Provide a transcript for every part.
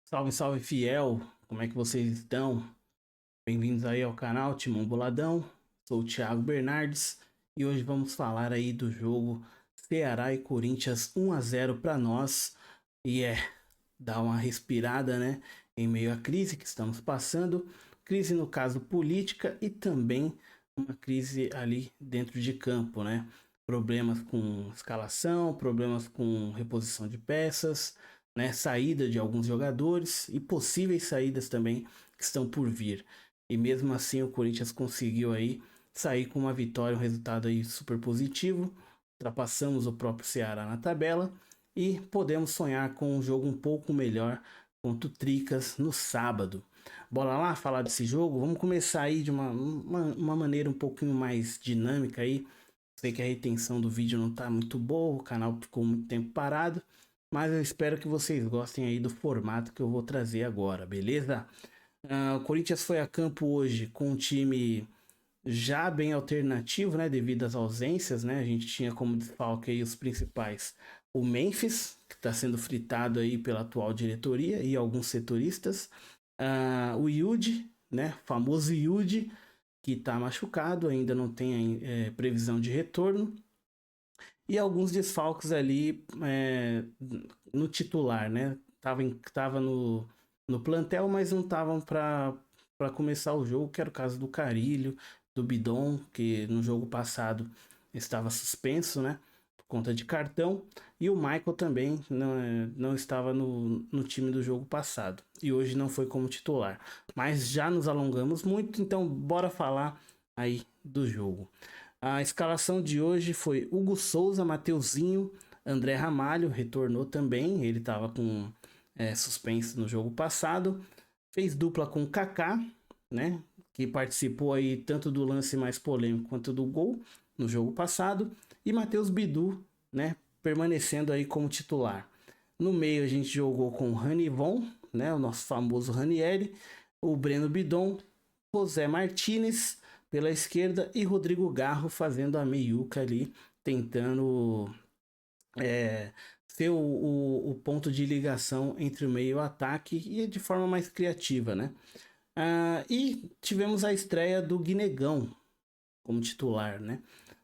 Salve, salve fiel! Como é que vocês estão? Bem-vindos aí ao canal Timão Boladão. Sou o Thiago Bernardes e hoje vamos falar aí do jogo Ceará e Corinthians 1-0 para nós. E dar uma respirada, né? Em meio à crise que estamos passando, crise no caso política e também uma crise ali dentro de campo, né? Problemas com escalação, problemas com reposição de peças, né? Saída de alguns jogadores e possíveis saídas também que estão por vir. E mesmo assim o Corinthians conseguiu aí sair com uma vitória, um resultado aí super positivo. Ultrapassamos o próprio Ceará na tabela e podemos sonhar com um jogo um pouco melhor contra o Tricas no sábado. Bora lá falar desse jogo? Vamos começar aí de uma maneira um pouquinho mais dinâmica aí. Sei que a retenção do vídeo não está muito boa, o canal ficou muito tempo parado, mas eu espero que vocês gostem aí do formato que eu vou trazer agora, beleza? O Corinthians foi a campo hoje com um time já bem alternativo, né, devido às ausências, né? A gente tinha como desfalque aí os principais: o Memphis, que está sendo fritado aí pela atual diretoria e alguns setoristas, o Yudi, né, famoso Yudi, que está machucado, ainda não tem previsão de retorno, e alguns desfalques ali no titular, né? Tava no plantel, mas não estavam para começar o jogo, que era o caso do Carilho, do Bidon, que no jogo passado estava suspenso, né? Por conta de cartão, e o Michael também não estava no time do jogo passado, e hoje não foi como titular. Mas já nos alongamos muito, então bora falar aí do jogo. A escalação de hoje foi Hugo Souza, Mateuzinho, André Ramalho retornou também, ele estava com suspenso no jogo passado. Fez dupla com Kaká, né, que participou aí tanto do lance mais polêmico quanto do gol no jogo passado. E Matheus Bidu, né, permanecendo aí como titular. No meio a gente jogou com Ranivon, né, o nosso famoso Ranieri, o Breno Bidon, José Martinez pela esquerda e Rodrigo Garro fazendo a meiuca ali, tentando ser o ponto de ligação entre o meio e o ataque e de forma mais criativa, né? E tivemos a estreia do Guinegão como titular, né?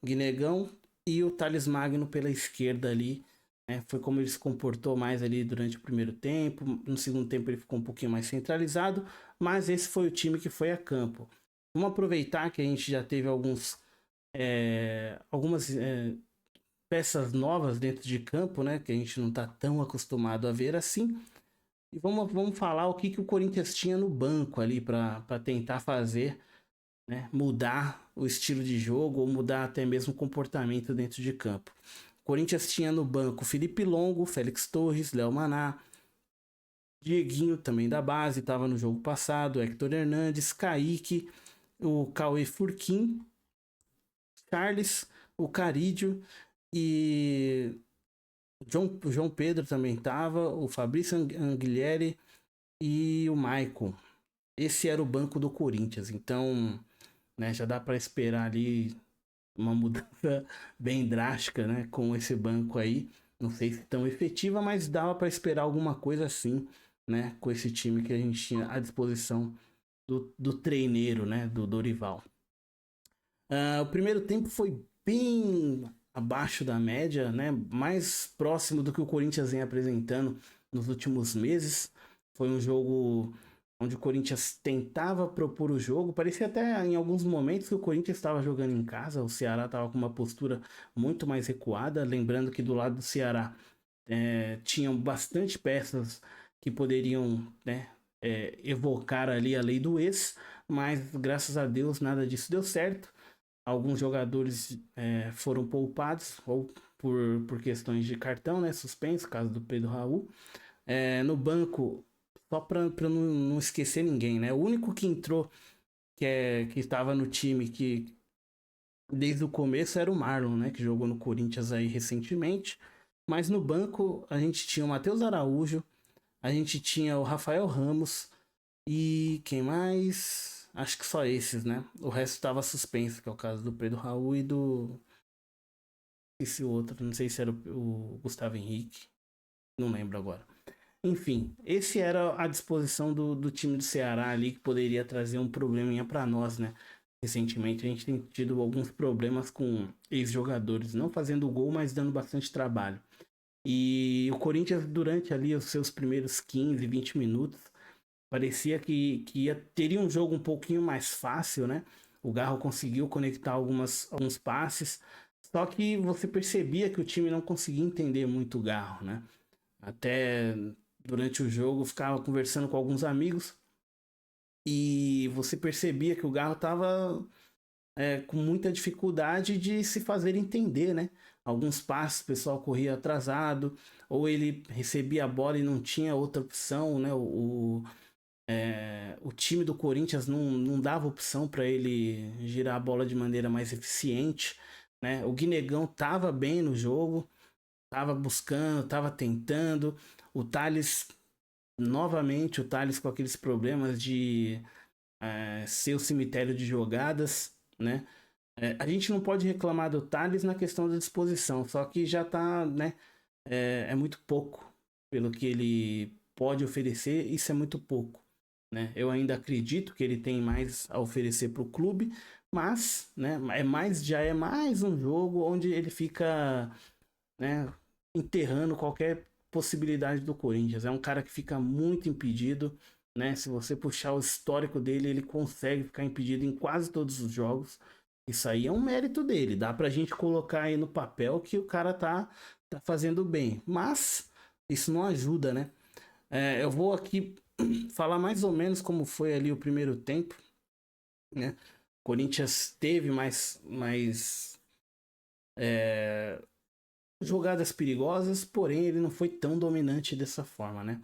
Guinegão e o Thales Magno pela esquerda ali, né? Foi como ele se comportou mais ali durante o primeiro tempo. No segundo tempo ele ficou um pouquinho mais centralizado, mas esse foi o time que foi a campo. Vamos aproveitar que a gente já teve algumas peças novas dentro de campo, né? Que a gente não está tão acostumado a ver assim. E vamos falar o que o Corinthians tinha no banco ali para tentar fazer, né, mudar o estilo de jogo ou mudar até mesmo o comportamento dentro de campo. O Corinthians tinha no banco Felipe Longo, Félix Torres, Léo Maná, Dieguinho também da base, estava no jogo passado, Hector Hernandes, Kaique, o Cauê Furquim, Charles, o Carídio e o João Pedro também estava, o Fabrício Anguilhere e o Maicon. Esse era o banco do Corinthians, então, né, já dá para esperar ali uma mudança bem drástica, né, com esse banco aí. Não sei se tão efetiva, mas dava para esperar alguma coisa assim, né, com esse time que a gente tinha à disposição do treineiro, né, do Dorival. O primeiro tempo foi bem abaixo da média, né, mais próximo do que o Corinthians vem apresentando nos últimos meses. Foi um jogo onde o Corinthians tentava propor o jogo. Parecia até em alguns momentos que o Corinthians estava jogando em casa, o Ceará estava com uma postura muito mais recuada. Lembrando que do lado do Ceará tinham bastante peças que poderiam, né, evocar ali a lei do ex, mas graças a Deus nada disso deu certo. Alguns jogadores foram poupados ou por questões de cartão, né, suspenso, caso do Pedro Raul. No banco, só para não esquecer ninguém, né? O único que entrou que estava no time que desde o começo era o Marlon, né? Que jogou no Corinthians aí recentemente. Mas no banco a gente tinha o Matheus Araújo, a gente tinha o Rafael Ramos e quem mais? Acho que só esses, né? O resto estava suspenso, que é o caso do Pedro Raul e do. Esse outro, não sei se era o Gustavo Henrique, não lembro agora. Enfim, esse era a disposição do time do Ceará ali, que poderia trazer um probleminha para nós, né? Recentemente a gente tem tido alguns problemas com ex-jogadores, não fazendo gol, mas dando bastante trabalho. E o Corinthians, durante ali os seus primeiros 15, 20 minutos, parecia que teria um jogo um pouquinho mais fácil, né? O Garro conseguiu conectar alguns passes, só que você percebia que o time não conseguia entender muito o Garro, né? Até durante o jogo, eu ficava conversando com alguns amigos e você percebia que o Garro estava com muita dificuldade de se fazer entender, né? Alguns passos o pessoal corria atrasado, ou ele recebia a bola e não tinha outra opção, né? O time do Corinthians não dava opção para ele girar a bola de maneira mais eficiente, né? O Guinegão estava bem no jogo, estava buscando, estava tentando. O Thales, novamente, o Thales com aqueles problemas de ser o cemitério de jogadas, né? A gente não pode reclamar do Thales na questão da disposição, só que já tá, né? É muito pouco pelo que ele pode oferecer, isso é muito pouco, né? Eu ainda acredito que ele tem mais a oferecer para o clube, mas, né? Já é mais um jogo onde ele fica, né? Enterrando qualquer possibilidade do Corinthians. É um cara que fica muito impedido, né? Se você puxar o histórico dele, ele consegue ficar impedido em quase todos os jogos. Isso aí é um mérito dele. Dá pra gente colocar aí no papel que o cara tá fazendo bem. Mas isso não ajuda, né? Eu vou aqui falar mais ou menos como foi ali o primeiro tempo, né? O Corinthians teve mais jogadas perigosas, porém ele não foi tão dominante dessa forma, né?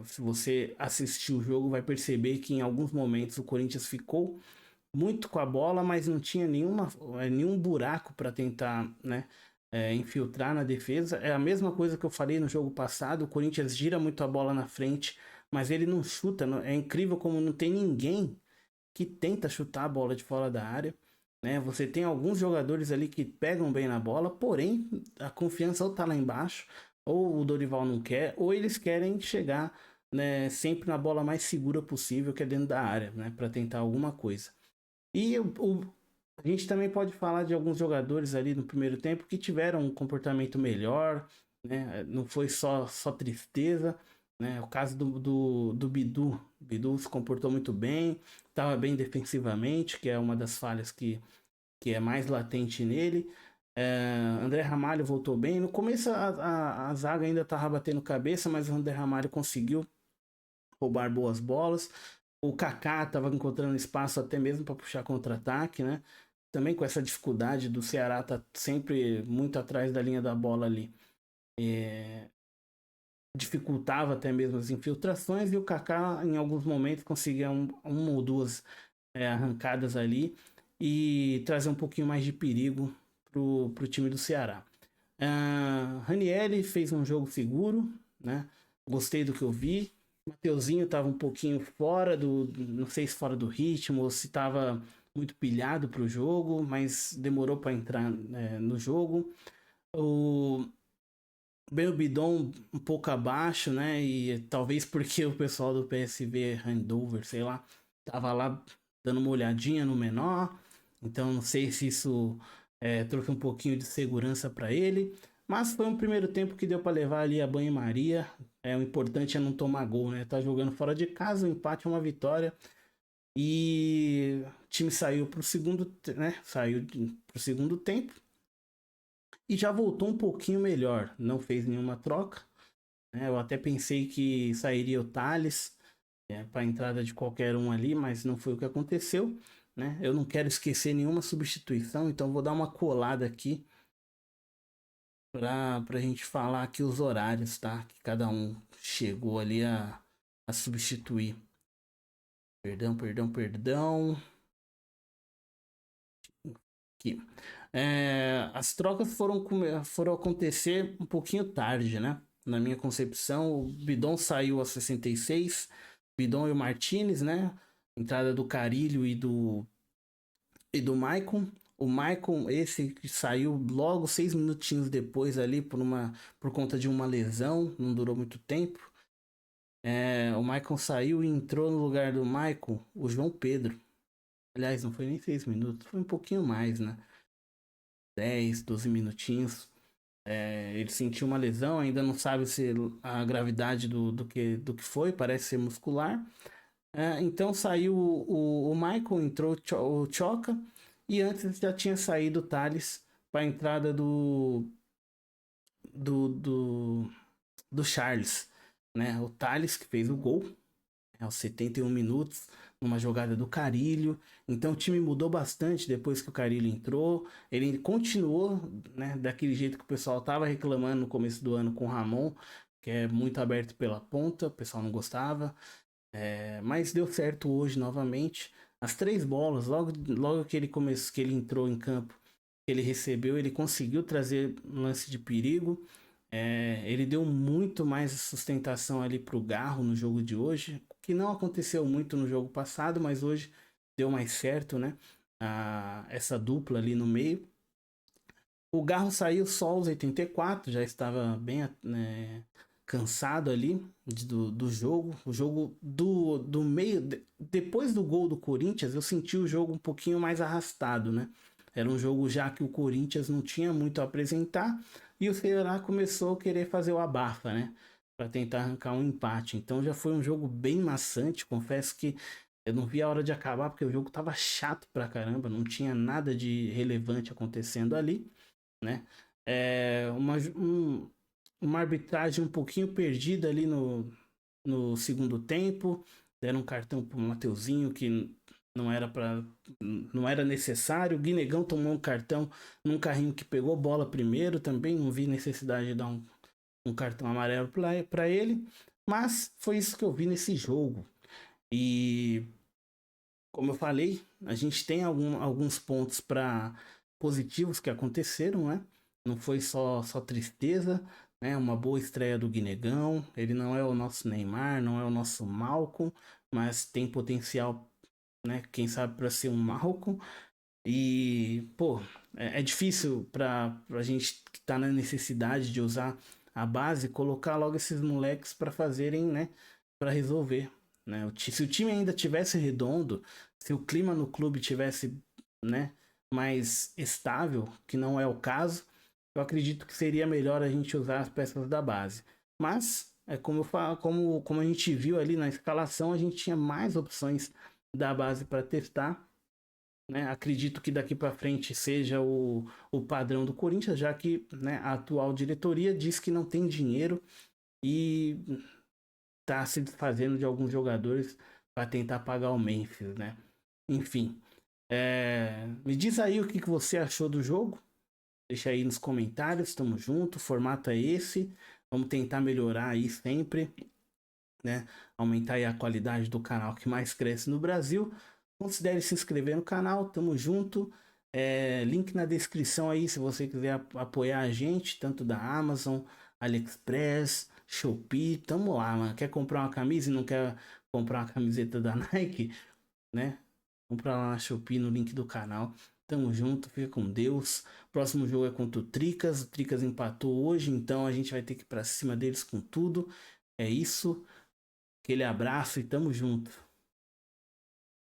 Se você assistir o jogo, vai perceber que em alguns momentos o Corinthians ficou muito com a bola, mas não tinha nenhum buraco para tentar, né, infiltrar na defesa. É a mesma coisa que eu falei no jogo passado. O Corinthians gira muito a bola na frente, mas ele não chuta. É incrível como não tem ninguém que tenta chutar a bola de fora da área. Né? Você tem alguns jogadores ali que pegam bem na bola, porém a confiança ou tá lá embaixo, ou o Dorival não quer, ou eles querem chegar, né, sempre na bola mais segura possível, que é dentro da área, né, para tentar alguma coisa. E a gente também pode falar de alguns jogadores ali no primeiro tempo que tiveram um comportamento melhor, né? Não foi só tristeza, né? O caso do Bidu. O Bidu se comportou muito bem, estava bem defensivamente, que é uma das falhas que é mais latente nele. André Ramalho voltou bem. No começo a zaga ainda estava batendo cabeça, mas o André Ramalho conseguiu roubar boas bolas. O Kaká estava encontrando espaço até mesmo para puxar contra-ataque, né? Também com essa dificuldade do Ceará tá sempre muito atrás da linha da bola ali. Dificultava até mesmo as infiltrações e o Kaká em alguns momentos conseguia uma ou duas arrancadas ali e trazer um pouquinho mais de perigo pro time do Ceará. Ranieri fez um jogo seguro, né? Gostei do que eu vi. Mateuzinho estava um pouquinho fora não sei se fora do ritmo ou se estava muito pilhado para o jogo, mas demorou para entrar no jogo. O Ben Bidon um pouco abaixo, né? E talvez porque o pessoal do PSV Handover, sei lá, tava lá dando uma olhadinha no menor. Então não sei se isso trouxe um pouquinho de segurança para ele. Mas foi um primeiro tempo que deu para levar ali a banho-maria. O importante é não tomar gol, né? Tá jogando fora de casa, o empate é uma vitória. E o time saiu pro segundo, né? Saiu pro segundo tempo e já voltou um pouquinho melhor. Não fez nenhuma troca, né? Eu até pensei que sairia o Thales para a entrada de qualquer um ali, mas não foi o que aconteceu, né? Eu não quero esquecer nenhuma substituição, então vou dar uma colada aqui para a gente falar aqui os horários, tá? Que cada um chegou ali a substituir. Perdão, perdão, perdão. Aqui. As trocas foram acontecer um pouquinho tarde, né? Na minha concepção, o Bidon saiu aos 66, Bidon e o Martinez, né? Entrada do Carilho e do Maicon. O Maicon, esse que saiu logo 6 minutinhos depois ali por conta de uma lesão, não durou muito tempo. O Maicon saiu e entrou no lugar do Maicon o João Pedro. Aliás, não foi nem 6 minutos, foi um pouquinho mais, né? 10, 12 minutinhos. Ele sentiu uma lesão, ainda não sabe se a gravidade do que foi, parece ser muscular. Então saiu o Michael, entrou o Choca, e antes já tinha saído o Thales para a entrada do, do, do Charles, né? O Thales que fez o gol aos 71 minutos, numa jogada do Carille. Então o time mudou bastante depois que o Carille entrou. Ele continuou, né, daquele jeito que o pessoal estava reclamando no começo do ano com o Ramon, que é muito aberto pela ponta, o pessoal não gostava. Mas deu certo hoje novamente. As 3 bolas, logo que ele entrou em campo, que ele recebeu, ele conseguiu trazer um lance de perigo. Ele deu muito mais sustentação ali para o Garro no jogo de hoje, que não aconteceu muito no jogo passado, mas hoje deu mais certo, né? Essa dupla ali no meio. O Garro saiu só aos 84, já estava bem, né, cansado ali do jogo. O jogo do meio, depois do gol do Corinthians, eu senti o jogo um pouquinho mais arrastado, né? Era um jogo já que o Corinthians não tinha muito a apresentar e o Ceará começou a querer fazer o abafa, né? Para tentar arrancar um empate. Então já foi um jogo bem maçante. Confesso que eu não vi a hora de acabar porque o jogo tava chato pra caramba, não tinha nada de relevante acontecendo ali, né? Uma arbitragem um pouquinho perdida ali no segundo tempo. Deram um cartão pro Mateuzinho que não era para não era necessário. O Guinegão tomou um cartão num carrinho que pegou bola primeiro também. Não vi necessidade de dar um cartão amarelo para ele. Mas foi isso que eu vi nesse jogo. E como eu falei, a gente tem alguns pontos para positivos que aconteceram, né? Não foi só tristeza, né? Uma boa estreia do Guinegão. Ele não é o nosso Neymar, não é o nosso Malcom, mas tem potencial, né? Quem sabe para ser um Malcom. E, pô, é difícil para a gente que tá na necessidade de usar a base, colocar logo esses moleques para fazerem, né? Para resolver, né? Se o time ainda tivesse redondo, se o clima no clube tivesse, né, mais estável, que não é o caso, eu acredito que seria melhor a gente usar as peças da base. Mas, como eu falo, como a gente viu ali na escalação, a gente tinha mais opções da base para testar, né? Acredito que daqui para frente seja o padrão do Corinthians, já que, né, a atual diretoria diz que não tem dinheiro e tá se desfazendo de alguns jogadores para tentar pagar o Memphis, né? Enfim, me diz aí o que você achou do jogo. Deixa aí nos comentários, tamo junto. O formato é esse. Vamos tentar melhorar aí sempre, né? Aumentar aí a qualidade do canal que mais cresce no Brasil. Considere se inscrever no canal, tamo junto. Link na descrição aí se você quiser apoiar a gente, tanto da Amazon, AliExpress, Shopee, tamo lá, mano. Quer comprar uma camisa e não quer comprar uma camiseta da Nike, né? Compra lá na Shopee no link do canal. Tamo junto, fica com Deus. Próximo jogo é contra o Tricas. O Tricas empatou hoje, então a gente vai ter que ir pra cima deles com tudo. É isso. Aquele abraço e tamo junto.